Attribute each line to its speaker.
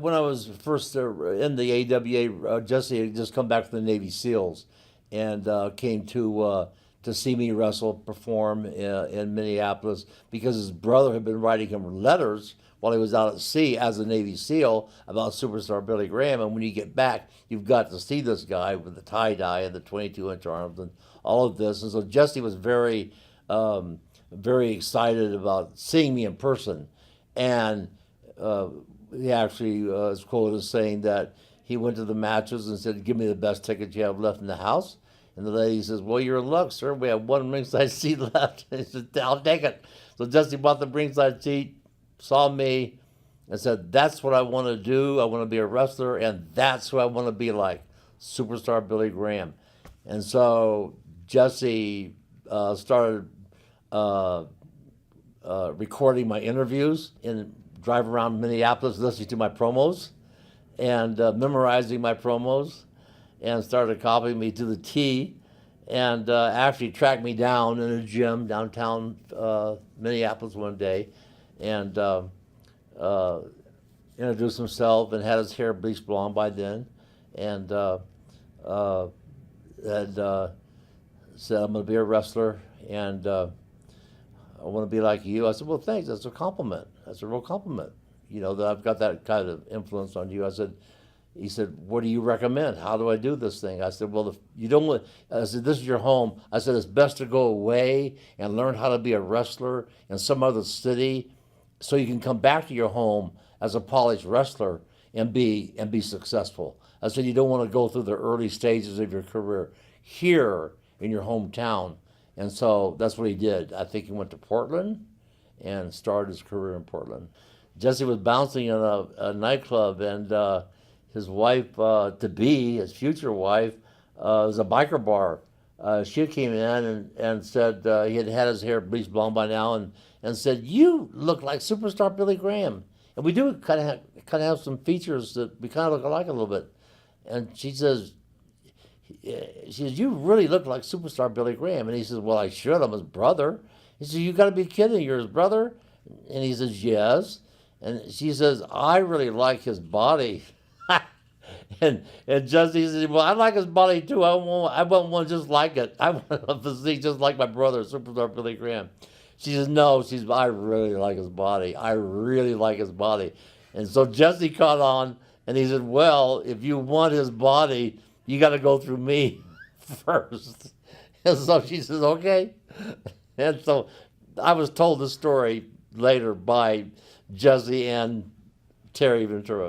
Speaker 1: when I was first in the AWA, Jesse had just come back from the Navy SEALs, and came to see me wrestle, perform in Minneapolis, because his brother had been writing him letters while he was out at sea as a Navy SEAL about superstar Billy Graham. And when you get back, you've got to see this guy with the tie-dye and the 22-inch arms and all of this. And so Jesse was very, very excited about seeing me in person. And he actually is quoted as saying that he went to the matches and said, "Give me the best ticket you have left in the house." And the lady says, "Well, you're in luck, sir. We have one ringside seat left." And he said, "I'll take it." So Jesse bought the ringside seat, saw me, and said, "That's what I want to do. I want to be a wrestler, and that's who I want to be like, superstar Billy Graham." And so Jesse started recording my interviews and drive around Minneapolis listening to my promos and memorizing my promos, and started copying me to the T, and actually tracked me down in a gym downtown Minneapolis one day, and introduced himself and had his hair bleached blonde by then, and said, "I'm going to be a wrestler, and I want to be like you." I said, "Well, thanks. That's a compliment. That's a real compliment. You know, that I've got that kind of influence on you." He said, "What do you recommend? How do I do this thing?" I said, "Well, if you don't want," I said, "this is your home." I said, "It's best to go away and learn how to be a wrestler in some other city so you can come back to your home as a polished wrestler and be successful." I said, "You don't want to go through the early stages of your career here in your hometown." And so that's what he did. I think he went to Portland and started his career in Portland. Jesse was bouncing in a nightclub, and his wife, his future wife, was a biker bar. She came in and said he had his hair bleached blonde by now, and said, "You look like superstar Billy Graham." And we do kind of have some features that we kind of look alike a little bit. And she says, "You really look like superstar Billy Graham." And he says, "Well, I should. I'm his brother." He says, "You got to be kidding. You're his brother?" And he says, "Yes." And she says, "I really like his body." And Jesse said, "Well, I like his body too. I want one just like it. I want a physique just like my brother, superstar Billy Graham." She says, "No." She says, "I really like his body. I really like his body." And so Jesse caught on, and he said, "Well, if you want his body, you got to go through me first." And so she says, "Okay." And so I was told this story later by Jesse and Terry Ventura.